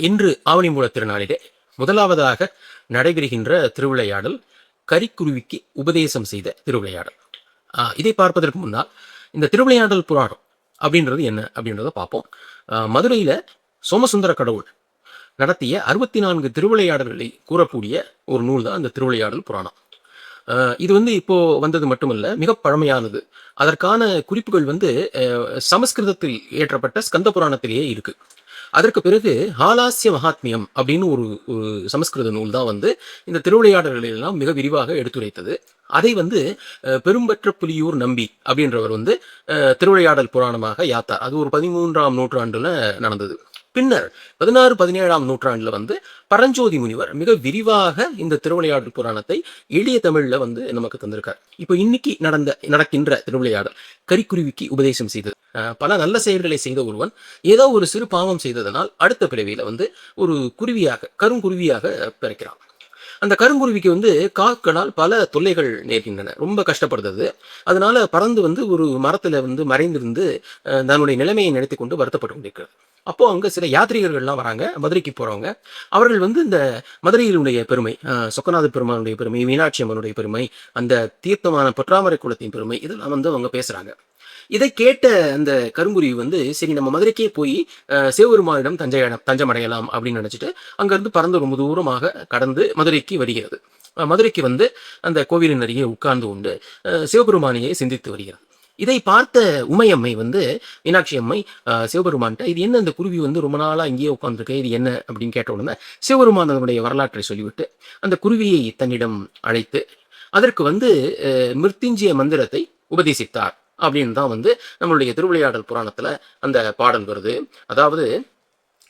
இன்று ஆவணி மூல திருநாளிலே முதலாவதாக நடைபெறுகின்ற திருவிளையாடல் கரிக்குருவிக்கு உபதேசம் செய்த திருவிளையாடல். இதை பார்ப்பதற்கு முன்னால் இந்த திருவிளையாடல் புராணம் அப்படின்றது என்ன அப்படின்றத பார்ப்போம். மதுரையில சோமசுந்தர கடவுள் நடத்திய 64 திருவிளையாடல்களை கூறக்கூடிய ஒரு நூல் தான் இந்த திருவிளையாடல் புராணம். இது இப்போ வந்தது மட்டுமல்ல, மிக பழமையானது. அதற்கான குறிப்புகள் சமஸ்கிருதத்தில் இயற்றப்பட்ட ஸ்கந்த புராணத்திலேயே இருக்கு. அதற்கு பிறகு ஹாலாஸ்ய மகாத்மியம் அப்படின்னு ஒரு சமஸ்கிருத நூல் தான் இந்த திருவிளையாடல்களை எல்லாம் மிக விரிவாக எடுத்துரைத்தது. அதை பெரும்பற்ற புலியூர் நம்பி அப்படின்றவர் திருவிளையாடல் புராணமாக யாத்தார். அது ஒரு 13ஆம் நூற்றாண்டுல நடந்தது. பின்னர் 16, 17ஆம் நூற்றாண்டுல பரஞ்சோதி முனிவர் மிக விரிவாக இந்த திருவிளையாடல் புராணத்தை எளிய தமிழ்ல நமக்கு தந்திருக்கார். இப்போ இன்னைக்கு நடக்கின்ற திருவிளையாடல் கரிக்குருவிக்கு உபதேசம் செய்தது. பல நல்ல செயல்களை செய்த ஒருவன் ஏதோ ஒரு சிறு பாவம் செய்ததனால் அடுத்த பிறவியில ஒரு குருவியாக கருங்குருவியாக பிறக்கிறான். அந்த கருங்குருவிக்கு காக்களால் பல தொல்லைகள் நேர்கின்றன. ரொம்ப கஷ்டப்படுறது. அதனால பறந்து ஒரு மரத்துல மறைந்திருந்து தன்னுடைய நிலைமையை நினைத்து கொண்டு வருத்தப்பட்டு கொண்டிருக்கிறது. அப்போ அங்க சில யாத்ரீகர்கள்லாம் வராங்க, மதுரைக்கு போறவங்க. அவர்கள் இந்த மதுரையினுடைய பெருமை, சொக்கநாத பெருமானுடைய பெருமை, மீனாட்சி அம்மனுடைய பெருமை, அந்த தீர்த்தமான பொற்றாமரை குளத்தின் பெருமை, இதெல்லாம் அவங்க பேசுறாங்க. இதை கேட்ட அந்த கருங்குருவி சரி நம்ம மதுரைக்கே போய் சிவபெருமானிடம் தஞ்சமடையலாம் அப்படின்னு நினைச்சிட்டு அங்கிருந்து பறந்து ரொம்ப தூரமாக கடந்து மதுரைக்கு வருகிறது. மதுரைக்கு அந்த கோவிலின் அருகே உட்கார்ந்து கொண்டு சிவபெருமானியை சிந்தித்து வருகிறது. இதை பார்த்த உமையம்மை மீனாட்சி அம்மை சிவபெருமான்கிட்ட, இது என்ன இந்த குருவி ரொம்ப நாளா இங்கேயே உட்கார்ந்துருக்கு, இது என்ன அப்படின்னு கேட்ட உடனே சிவபெருமானுடைய வரலாற்றை சொல்லிவிட்டு அந்த குருவியை தன்னிடம் அழைத்து அதற்கு மிருத்யுஞ்சய மந்திரத்தை உபதேசித்தார் அப்படின்னு தான் நம்மளுடைய திருவிளையாடல் புராணத்துல அந்த பாடல் வருது. அதாவது,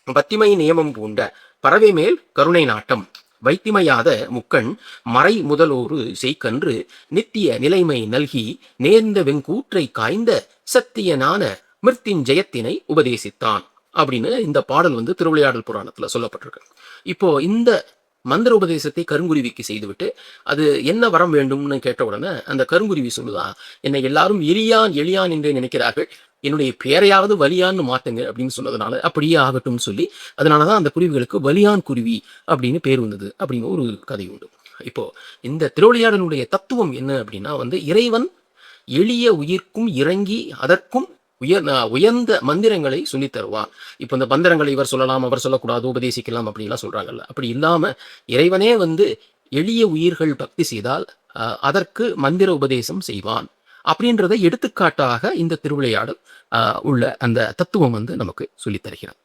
பத்திமை நியமம் பூண்ட பறவை மேல் கருணை நாட்டம் வைத்திமையாத முக்கண் மறை முதலோரு செய்கன்று நித்திய நிலைமை நல்கி நேர்ந்த வெங்கூற்றை காய்ந்த சத்தியனான மிருத்யுஞ்சயத்தினை உபதேசித்தான் அப்படின்னு இந்த பாடல் திருவிளையாடல் புராணத்துல சொல்லப்பட்டிருக்கு. இப்போ இந்த மந்திர உபதேசத்தை கருங்குருவிக்கு செய்துவிட்டு அது என்ன வரம் வேண்டும்னு கேட்ட உடனே அந்த கருங்குருவி சொல்லுதான், என்னை எல்லாரும் எலியான் எலியான் என்றே நினைக்கிறார்கள், என்னுடைய பெயரையாவது வலியான்னு மாத்துங்க அப்படின்னு சொன்னதுனால அப்படியே ஆகட்டும்னு சொல்லி, அதனாலதான் அந்த குருவிகளுக்கு வலியான் குருவி அப்படின்னு பேர் வந்தது அப்படின்னு ஒரு கதை உண்டு. இப்போ இந்த திருவிளையாடலுடைய தத்துவம் என்ன அப்படின்னா இறைவன் எளிய உயிர்க்கும் இறங்கி அதற்கும் உயர்ந்த மந்திரங்களை சொல்லி தருவார். இப்போ இந்த மந்திரங்களை இவர் சொல்லலாம், அவர் சொல்லக்கூடாது, உபதேசிக்கலாம் அப்படின்லாம் சொல்றாங்கல்ல. அப்படி இல்லாம இறைவனே எளிய உயிர்கள் பக்தி செய்தால் அதற்கு மந்திர உபதேசம் செய்வான் அப்படின்றதை எடுத்துக்காட்டாக இந்த திருவிளையாடல் உள்ள அந்த தத்துவம் நமக்கு சொல்லித் தருகிறது.